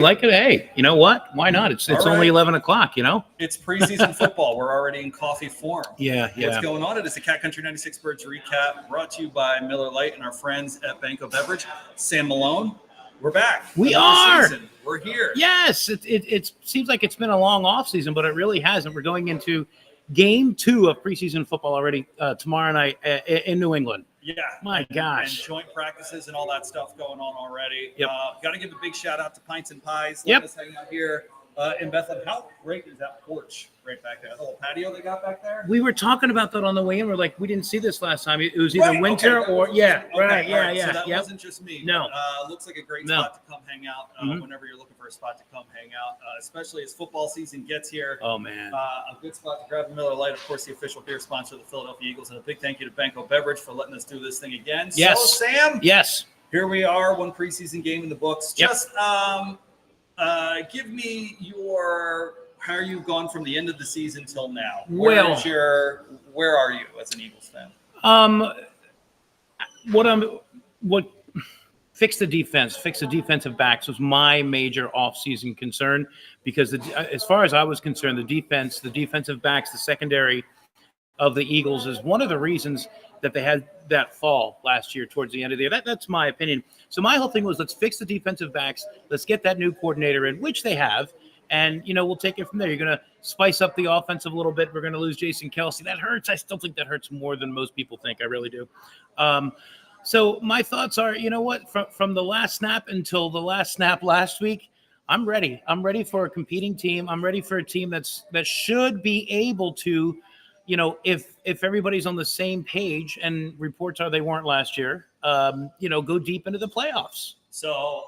like it, hey, you know what? Why not? It's All only right. 11 o'clock. It's preseason football. We're already in coffee form. Yeah, What's yeah. going on? It is the Cat Country 96 Birds recap brought to you by Miller Lite and our friends at Banco Beverage. Sam Malone, we're back. We Another are. Season. We're here. Yes, it seems like it's been a long off season, but it really hasn't. We're going into game 2 of preseason football already tomorrow night in New England. Yeah. My gosh. And joint practices and all that stuff going on already. Yep. Got to give a big shout out to Pints and Pies. Yep. Let us hang out here in Bethlehem. How great is that porch right back there? That little patio they got back there? We were talking about that on the way in. We're like, we didn't see this last time. It was either winter or So that wasn't just me. No. Looks like a great spot to come hang out whenever you're looking for a spot to come hang out, especially as football season gets here. Oh, man. A good spot to grab a Miller Lite, of course, the official beer sponsor of the Philadelphia Eagles. And a big thank you to Banco Beverage for letting us do this thing again. Yes. So, Sam. Yes. Here we are, one preseason game in the books. Yep. Just give me how you've gone from the end of the season till now. Where are you as an Eagles fan? Fix the defensive backs was my major off-season concern because as far as I was concerned, the defensive backs, the secondary of the Eagles is one of the reasons that they had that fall last year towards the end of the year. That's my opinion. So my whole thing was, let's fix the defensive backs. Let's get that new coordinator in, which they have. And, we'll take it from there. You're going to spice up the offense a little bit. We're going to lose Jason Kelce. That hurts. I still think that hurts more than most people think. I really do. So my thoughts are, you know what, from the last snap until the last snap last week, I'm ready. I'm ready for a competing team. I'm ready for a team that should be able to, if everybody's on the same page, and reports are they weren't last year, go deep into the playoffs. So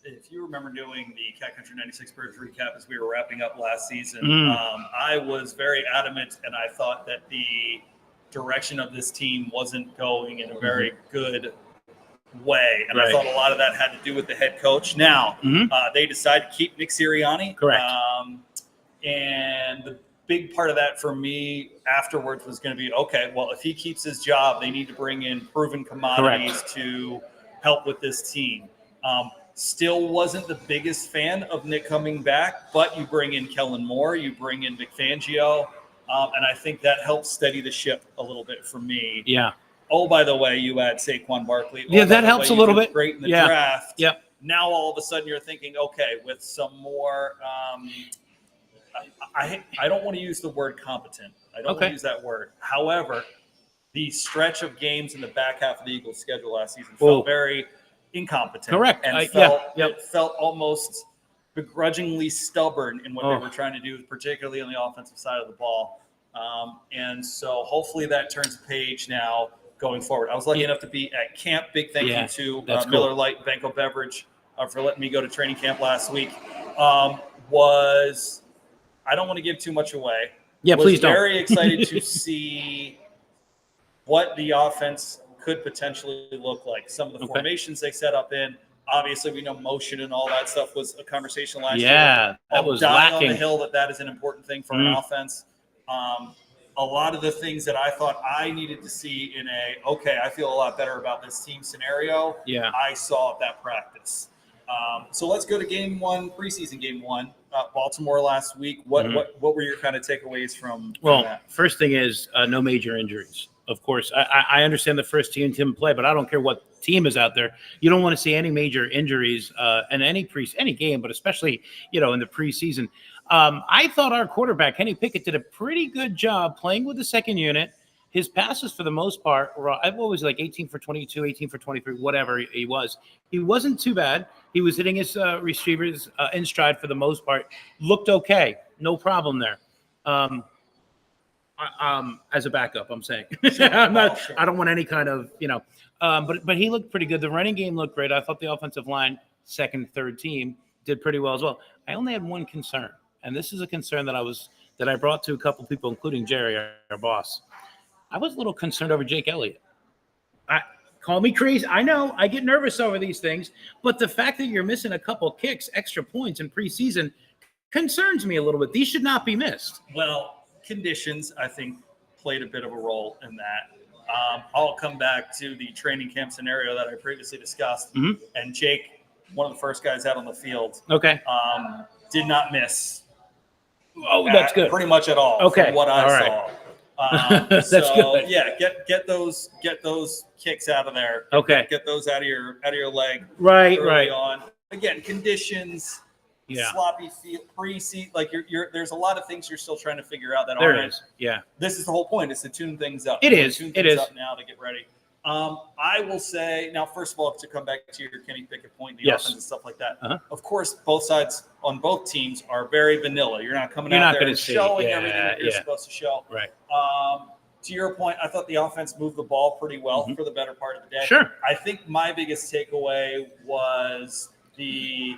if you remember doing the Cat Country 96 Birds recap as we were wrapping up last season, I was very adamant, and I thought that the direction of this team wasn't going in a very good way. And I thought a lot of that had to do with the head coach. Now, they decided to keep Nick Sirianni. Correct. And the big part of that for me afterwards was going to be, okay, well, if he keeps his job, they need to bring in proven commodities to help with this team. Still wasn't the biggest fan of Nick coming back, but you bring in Kellen Moore, you bring in Vic Fangio, and I think that helps steady the ship a little bit for me. Yeah. Oh, by the way, you add Saquon Barkley. Yeah, that helps a little bit. Great in the draft. Yep. Now all of a sudden you're thinking, okay, with some more I don't want to use the word competent. I don't want to use that word. However, the stretch of games in the back half of the Eagles' schedule last season felt very incompetent. Correct. And it felt almost begrudgingly stubborn in what they were trying to do, particularly on the offensive side of the ball. And so hopefully that turns the page now going forward. I was lucky enough to be at camp. Big thank you to Miller Lite, Banco Beverage for letting me go to training camp last week. I don't want to give too much away. Yeah, please don't. Very excited to see what the offense could potentially look like. Some of the formations they set up in. Obviously, we know motion and all that stuff was a conversation last year. Yeah, that was lacking. On the hill that is an important thing for an offense. A lot of the things that I thought I needed to see in I feel a lot better about this team scenario, I saw at that practice. So let's go to game 1, preseason game 1. Baltimore last week. What were your kind of takeaways from that? First thing is no major injuries. Of course, I understand the first team play, but I don't care what team is out there. You don't want to see any major injuries in any game, but especially in the preseason. I thought our quarterback Kenny Pickett did a pretty good job playing with the second unit. His passes, for the most part, were always like 18 for 22, 18 for 23, whatever he was. He wasn't too bad. He was hitting his receivers in stride for the most part. Looked okay. No problem there. As a backup, I'm saying. I don't want any kind of, but he looked pretty good. The running game looked great. I thought the offensive line, second, third team, did pretty well as well. I only had one concern, and this is a concern that I brought to a couple people, including Jerry, our boss. I was a little concerned over Jake Elliott. Call me crazy. I know I get nervous over these things, but the fact that you're missing a couple kicks, extra points in preseason concerns me a little bit. These should not be missed. Well, conditions, I think, played a bit of a role in that. I'll come back to the training camp scenario that I previously discussed. And Jake one of the first guys out on the field. Okay. Did not miss. Oh, that's good. Pretty much at all. Okay. From what I All saw. That's good. Yeah, get those kicks out of there. Okay. Get those out of your leg. Right. early Right. on. Again, conditions. Yeah. Sloppy field, pre-seat. Like there's a lot of things you're still trying to figure out that There aren't. is. Yeah. This is the whole point. Is to tune things up. It is. Tune It things is. up now to get ready. I will say now, first of all, to come back to your Kenny Pickett point, the Yes. offense and stuff like that. Uh-huh. Of course, both sides on both teams are very vanilla. You're not coming You're out not there gonna and see- showing yeah, everything that you're yeah. supposed to show. Right. To your point, I thought the offense moved the ball pretty well for the better part of the day. Sure. I think my biggest takeaway was the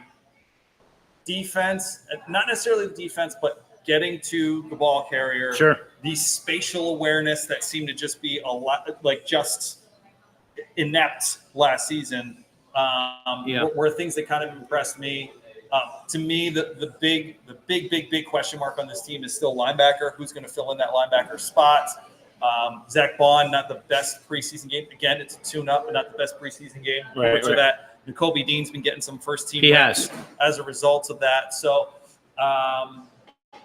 defense, not necessarily the defense, but getting to the ball carrier. Sure. The spatial awareness that seemed to just be a lot like just inept last season were things that kind of impressed me. To me, the big question mark on this team is still linebacker. Who's going to fill in that linebacker spot? Zach Bond, not the best preseason game. Again, it's a tune-up, but not the best preseason game. Right, Which right. of that, N'Kobe Dean's been getting some first-team He reps has. as a result of that. So,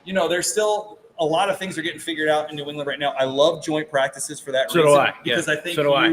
there's still a lot of things are getting figured out in New England right now. I love joint practices for that So do reason. I, yeah. Because I think So do I.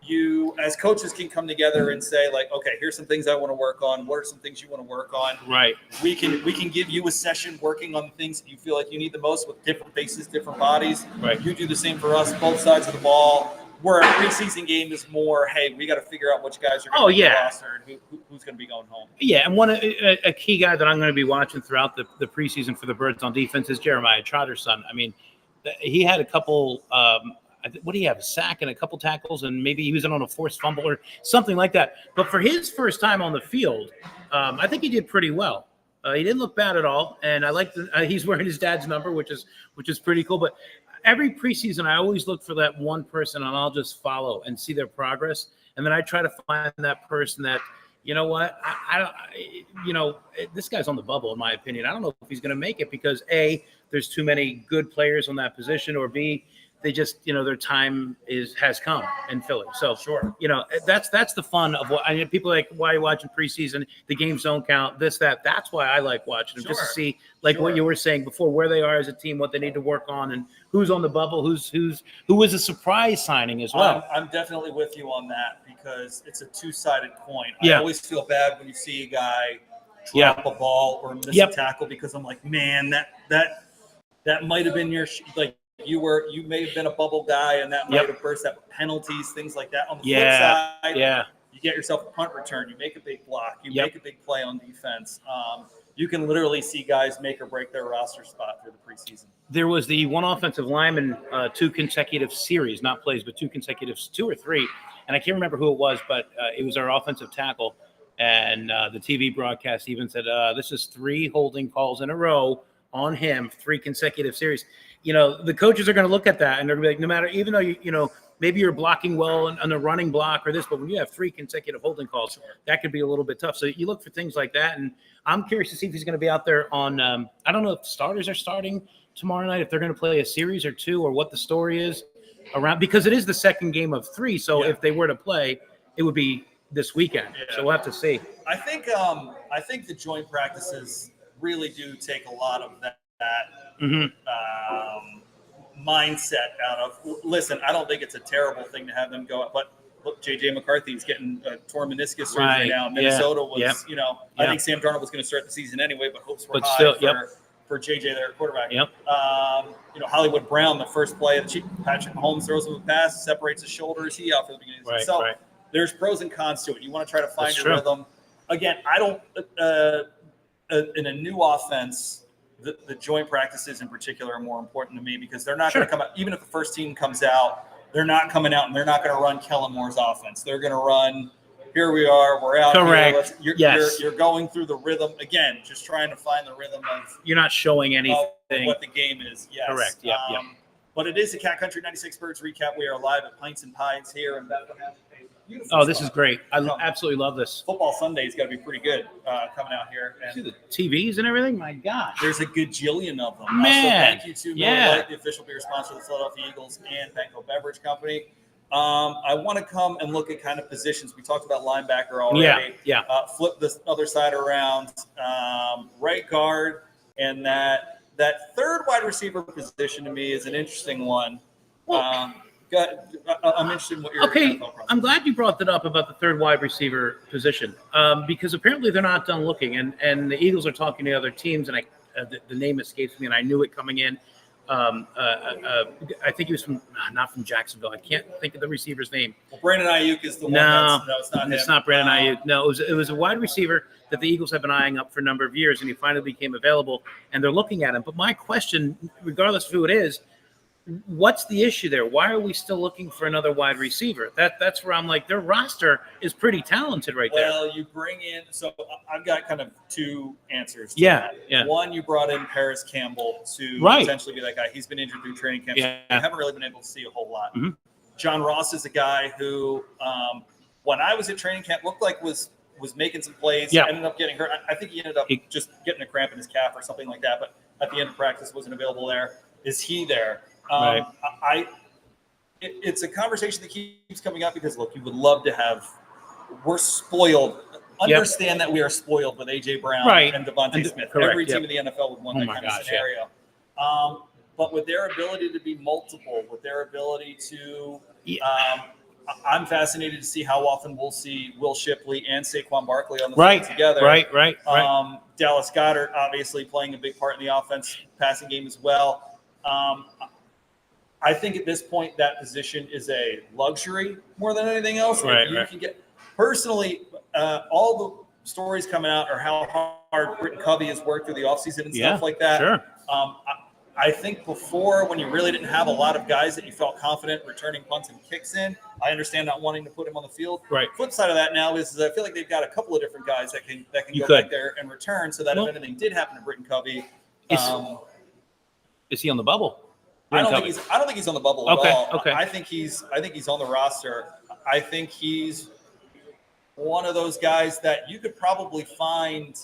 you as coaches can come together and say, like, okay, here's some things I want to work on. What are some things you want to work on? Right. We can give you a session working on the things that you feel like you need the most with different faces, different bodies. Right. You do the same for us, both sides of the ball. Where a preseason game is more, hey, we got to figure out which guys are going to be on the roster and who's going to be going home. Yeah, and a key guy that I'm going to be watching throughout the preseason for the Birds on defense is Jeremiah Trotter's son. I mean, he had a couple. What do you have? A sack and a couple tackles, and maybe he was on a forced fumble or something like that. But for his first time on the field, I think he did pretty well. He didn't look bad at all, and I like he's wearing his dad's number, which is pretty cool. But every preseason, I always look for that one person, and I'll just follow and see their progress, and then I try to find that person that, you know what, this guy's on the bubble, in my opinion. I don't know if he's going to make it because A, there's too many good players on that position, or B, they just, their time has come in Philly. So Sure. That's the fun of what people are like, why are you watching preseason? The games don't count, this, that. That's why I like watching them, just to see what you were saying before, where they are as a team, what they need to work on, and who's on the bubble, who was a surprise signing as well. I'm definitely with you on that because it's a two-sided coin. Yeah. I always feel bad when you see a guy drop a ball or miss a tackle because I'm like, man, that might have been your you may have been a bubble guy and that might have burst out penalties, things like that. On the flip side, you get yourself a punt return, you make a big block, you make a big play on defense. You can literally see guys make or break their roster spot through the preseason. There was the one offensive lineman, 2 consecutive series, not plays, but 2 or 3. And I can't remember who it was, but it was our offensive tackle. And the TV broadcast even said, this is 3 holding calls in a row on him, 3 consecutive series. The coaches are going to look at that and they're going to be like, no matter, even though maybe you're blocking well on the running block or this, but when you have 3 consecutive holding calls, that could be a little bit tough. So you look for things like that. And I'm curious to see if he's going to be out there on, I don't know if starters are starting tomorrow night, if they're going to play a series or 2 or what the story is around, because it is the second game of 3. So if they were to play, it would be this weekend. Yeah. So we'll have to see. I think the joint practices really do take a lot of that mindset out of. Listen, I don't think it's a terrible thing to have them go out, but look, JJ McCarthy's getting a torn meniscus surgery now. Minnesota was, I think Sam Darnold was going to start the season anyway, but hopes were high for JJ, their quarterback. Hollywood Brown, the first play of Patrick Mahomes throws him a pass, separates his shoulders, he out for the beginning of the season. There's pros and cons to it. You want to try to find your rhythm. Again, I don't in a new offense, the joint practices in particular are more important to me because they're not going to come out. Even if the first team comes out, they're not coming out and they're not going to run Kellen Moore's offense. They're going to run, here we are, we're out here. You're going through the rhythm. Again, just trying to find the rhythm of. You're not showing anything. What the game is. Yes. Correct. Yeah. But it is a Cat Country 96 Birds recap. We are live at Pints and Pies here in Bethlehem. Oh, this is great. I absolutely love this. Football Sunday's got to be pretty good coming out here. And see the TVs and everything? My gosh. There's a gajillion of them. Man. So thank you to Miller Lite, the official beer sponsor of the Philadelphia Eagles and Panko Beverage Company. I want to come and look at kind of positions. We talked about linebacker already. Yeah. Flip the other side around, right guard, and that third wide receiver position to me is an interesting one. Well, I'm interested in what your okay, thought process I'm glad you brought that up about the third wide receiver position, because apparently they're not done looking, and the Eagles are talking to other teams, and the name escapes me, and I knew it coming in. I think he was not from Jacksonville. I can't think of the receiver's name. Well, Brandon Ayuk is the one. No, it's not him. It's not Brandon Ayuk. No, it was a wide receiver that the Eagles have been eyeing up for a number of years, and he finally became available, and they're looking at him. But my question, regardless of who it is, what's the issue there? Why are we still looking for another wide receiver? That's where I'm like, their roster is pretty talented right there. Well, you bring in, so I've got kind of two answers to Yeah, that. yeah. One, you brought in Paris Campbell to Right. potentially be that guy. He's been injured through training camp. Yeah. So I haven't really been able to see a whole lot. Mhm. John Ross is a guy who, when I was at training camp, looked like was making some plays. Yeah. Ended up getting hurt. I think he ended up just getting a cramp in his calf or something like that. But at the end of practice, wasn't available there. Is he there? Right. It's a conversation that keeps coming up because, look, you would love to have. We're spoiled. Understand that we are spoiled with A.J. Brown Right. and Devontae Smith. Correct, Every team yep. in the NFL would want Oh that my kind gosh, of scenario. But with their ability to be multiple, with their ability to, I'm fascinated to see how often we'll see Will Shipley and Saquon Barkley on the field together. Right. Dallas Goedert obviously playing a big part in the offense, passing game as well. I think at this point that position is a luxury more than anything else. Right, You can get personally all the stories coming out are how hard Britton Covey has worked through the offseason and stuff like that. Sure. I think before, when you really didn't have a lot of guys that you felt confident returning punts and kicks in, I understand not wanting to put him on the field. Right. Flip side of that now is I feel like they've got a couple of different guys that can You go could. back there and return, so that if anything did happen to Britton Covey, Is he on the bubble? I don't think he's on the bubble at all. Okay. I think he's on the roster. I think he's one of those guys that you could probably find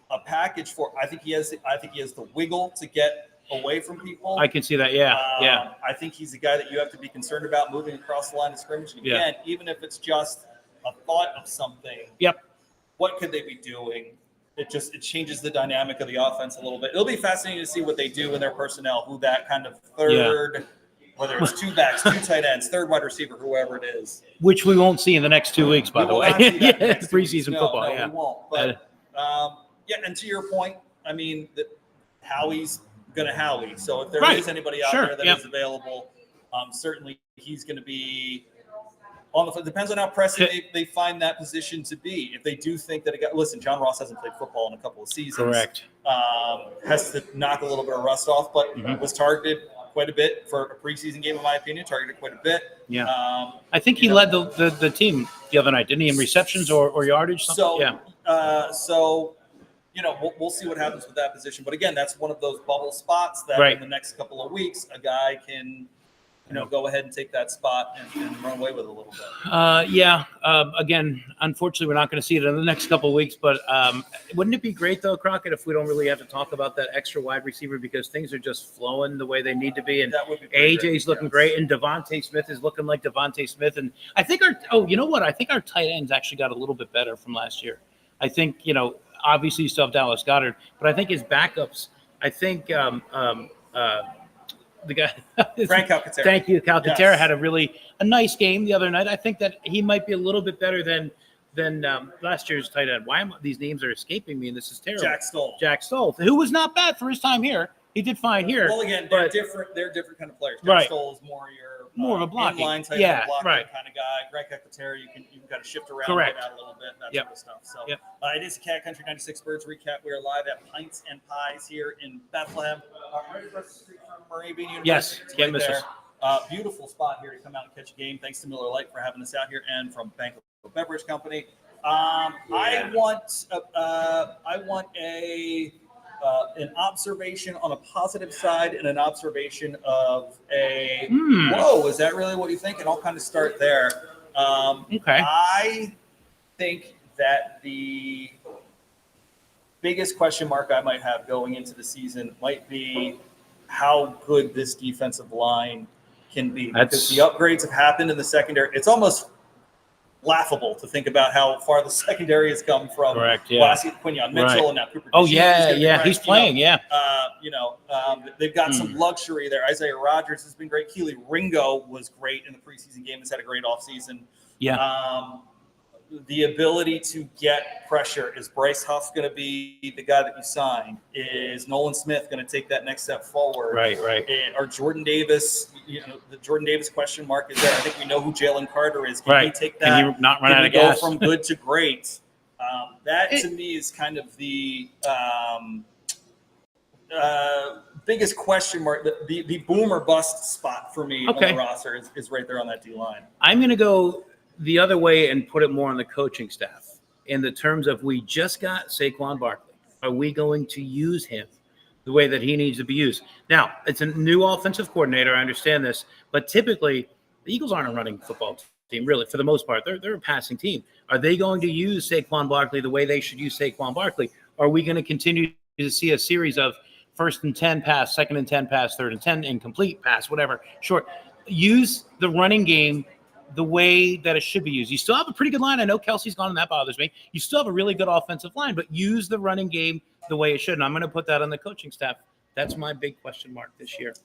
a package for. I think he has the wiggle to get away from people. I can see that. Yeah. I think he's a guy that you have to be concerned about moving across the line of scrimmage. And again, even if it's just a thought of something. Yep. What could they be doing? It changes the dynamic of the offense a little bit. It'll be fascinating to see what they do in their personnel, who that kind of third, whether it's two backs, two tight ends, third wide receiver, whoever it is. Which we won't see in the next 2 weeks, by the way. It's preseason football. No, we won't. But and to your point, I mean, Howie's going to Howie. So if there is anybody out there that is available, certainly he's going to be on the field. Depends on how pressing they find that position to be. If they do think that listen, John Ross hasn't played football in a couple of seasons. Correct. Has to knock a little bit of rust off, but was targeted quite a bit for a preseason game, in my opinion. Targeted quite a bit. Yeah. I think he led the team the other night, didn't he, in receptions or yardage? So we'll see what happens with that position. But again, that's one of those bubble spots that in the next couple of weeks, a guy can, go ahead and take that spot and run away with it a little bit. Again, unfortunately, we're not going to see it in the next couple of weeks. But wouldn't it be great, though, Crockett, if we don't really have to talk about that extra wide receiver because things are just flowing the way they need to be? And that would be AJ's looking great, and Devontae Smith is looking like Devontae Smith. And I think you know what? I think our tight ends actually got a little bit better from last year. I think, obviously you still have Dallas Goedert, but I think his backups, the guy, Frank Calcaterra. Thank you. Calcaterra had a nice game the other night. I think that he might be a little bit better than last year's tight end. Why these names are escaping me, and this is terrible. Jack Stoll, who was not bad for his time here. He did fine here. Well, again, they're different. They're different kind of players. Jack Stoll is more of a blocking line type of blocking kind of guy. Greg Calcaterra, you can kind of shift around, get out a little bit, that sort of stuff. So it is a Cat Country 96 Birds recap. We are live at Pints and Pies here in Bethlehem. Right across the street from Moravian University. Yes, can't miss there. Beautiful spot here to come out and catch a game. Thanks to Miller Lite for having us out here, and from Banquet Beverage Company. I want an observation on a positive side and an observation of whoa, is that really what you think? And I'll kind of start there. Okay. I think that the biggest question mark I might have going into the season might be how good this defensive line can be, because the upgrades have happened in the secondary. It's almost laughable to think about how far the secondary has come from Quinyon Mitchell and now Cooper. Oh yeah, he's playing. They've got some luxury there. Isaiah Rodgers has been great. Keely Ringo was great in the preseason game. Has had a great offseason. Yeah. The ability to get pressure. Is Bryce Huff going to be the guy that you sign? Is Nolan Smith going to take that next step forward? Right. Or Jordan Davis, the Jordan Davis question mark is there. I think we know who Jalen Carter is. Can he take that? Can he not run out of gas? Go from good to great? That to me is kind of the biggest question mark. The boom or bust spot for me on the roster is right there on that D line. I'm going to go the other way and put it more on the coaching staff in the terms of, we just got Saquon Barkley. Are we going to use him the way that he needs to be used? Now, it's a new offensive coordinator. I understand this, but typically the Eagles aren't a running football team, really, for the most part. They're a passing team. Are they going to use Saquon Barkley the way they should use Saquon Barkley? Are we going to continue to see a series of 1st and 10 pass, 2nd and 10 pass, 3rd and 10 incomplete pass, whatever, short? Use the running game the way that it should be used. You still have a pretty good line. I know Kelsey's gone, and that bothers me. You still have a really good offensive line, but use the running game the way it should. And I'm going to put that on the coaching staff. That's my big question mark this year.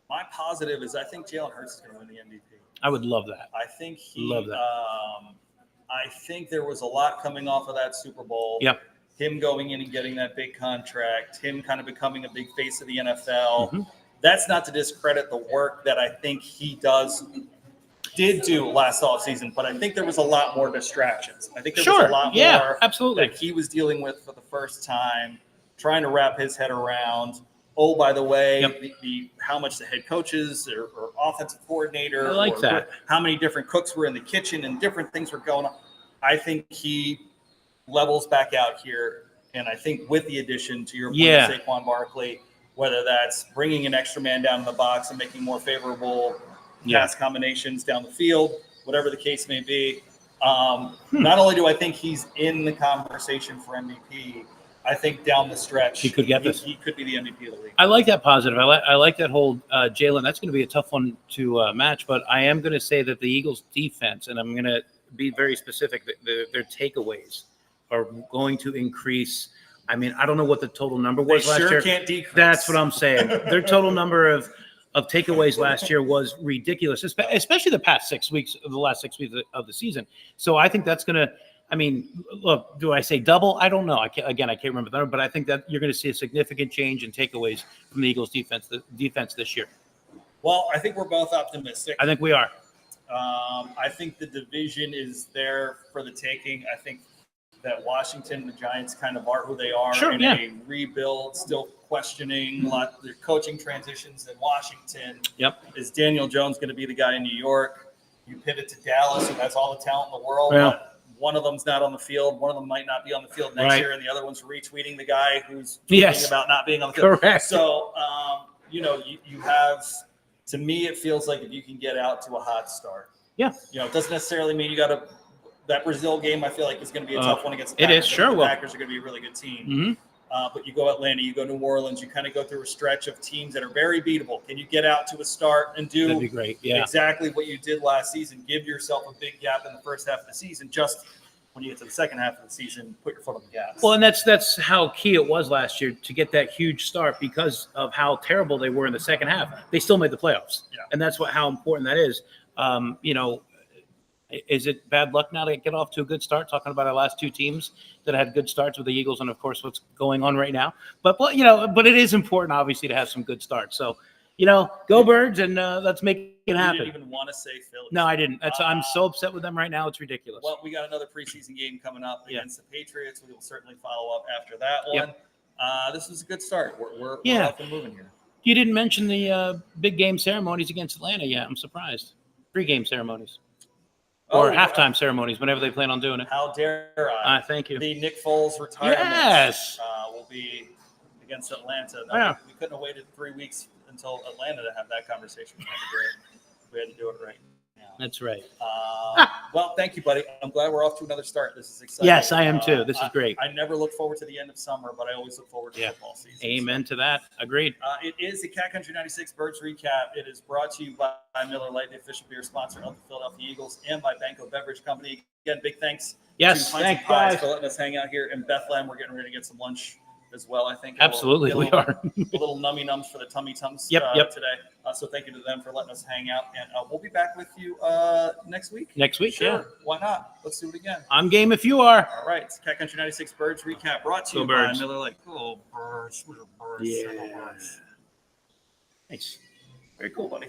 My positive is I think Jalen Hurts is going to win the MVP. I would love that. I think I think there was a lot coming off of that Super Bowl. Yep. Him going in and getting that big contract, him kind of becoming a big face of the NFL. Mm-hmm. That's not to discredit the work that I think he did do last offseason, but I think there was a lot more distractions. I think there was a lot more absolutely. that he was dealing with for the first time, trying to wrap his head around. Oh, by the way, the how much the head coaches or offensive coordinator, how many different cooks were in the kitchen and different things were going on. I think he levels back out here, and I think with the addition, to your point, of Saquon Barkley, whether that's bringing an extra man down in the box and making more favorable pass combinations down the field, whatever the case may be. Not only do I think he's in the conversation for MVP, I think down the stretch he could get this. He could be the MVP of the league. I like that positive. I like that whole Jalen. That's going to be a tough one to match, but I am going to say that the Eagles' defense, and I'm going to be very specific, their takeaways are going to increase. I mean, I don't know what the total number was last year. They sure can't decrease. That's what I'm saying. Their total number of takeaways last year was ridiculous, especially the last 6 weeks of the season. So I think that's going to, I mean, look, do I say double? I don't know. I can't remember the number, but I think that you're going to see a significant change in takeaways from the Eagles defense this year. Well, I think we're both optimistic. I think we are. I think the division is there for the taking. I think that Washington and the Giants kind of are who they are a rebuild, still questioning a lot of their coaching transitions in Washington. Yep. Is Daniel Jones going to be the guy in New York? You pivot to Dallas, who has all the talent in the world, but one of them's not on the field. One of them might not be on the field next year, and the other one's retweeting the guy who's tweeting about not being on the field. Correct. So, you have, to me, it feels like if you can get out to a hot start. Yeah. It doesn't necessarily mean you got to. That Brazil game, I feel like, is going to be a tough one against the Packers. It is, sure. The Packers are going to be a really good team. Mm-hmm. But you go Atlanta, you go New Orleans, you kind of go through a stretch of teams that are very beatable. Can you get out to a start and do That'd be great. Yeah. exactly what you did last season? Give yourself a big gap in the first half of the season. Just when you get to the second half of the season, put your foot on the gas. Well, and that's how key it was last year to get that huge start because of how terrible they were in the second half. They still made the playoffs. Yeah. And that's how important that is. Is it bad luck now to get off to a good start? Talking about our last two teams that had good starts with the Eagles and, of course, what's going on right now. But it is important, obviously, to have some good starts. So, go Birds, and let's make it happen. You didn't even want to say Philly. No, I didn't. I'm so upset with them right now. It's ridiculous. Well, we got another preseason game coming up against the Patriots. We will certainly follow up after that one. Yep. This is a good start. We're off and moving here. You didn't mention the big game ceremonies against Atlanta yet. I'm surprised. 3 game ceremonies. Or halftime ceremonies, whenever they plan on doing it. How dare I? Thank you. The Nick Foles retirement will be against Atlanta. We couldn't have waited 3 weeks until Atlanta to have that conversation. We had to do it right now. That's right. Well, thank you, buddy. I'm glad we're off to another start. This is exciting. Yes, I am too. This is great. I never look forward to the end of summer, but I always look forward to Yeah. football season. Amen to that. Agreed. It is the Cat Country 96 Birds Recap. It is brought to you by Miller Lite, the official beer sponsor of the Philadelphia Eagles, and by Banco Beverage Company. Again, big thanks Yes, to Pints thank and Pies guys. for letting us hang out here in Bethlehem. We're getting ready to get some lunch as well, I think. Absolutely, we are. A little nummy nums for the tummy tums Yep. today. So thank you to them for letting us hang out. And we'll be back with you next week. Next week, Sure. yeah. Why not? Let's do it again. I'm game if you are. All right. It's Cat Country 96 Birds Recap brought to Go you Birds. by Miller Lite. Go Birds. Yeah. Nice. Very cool, buddy.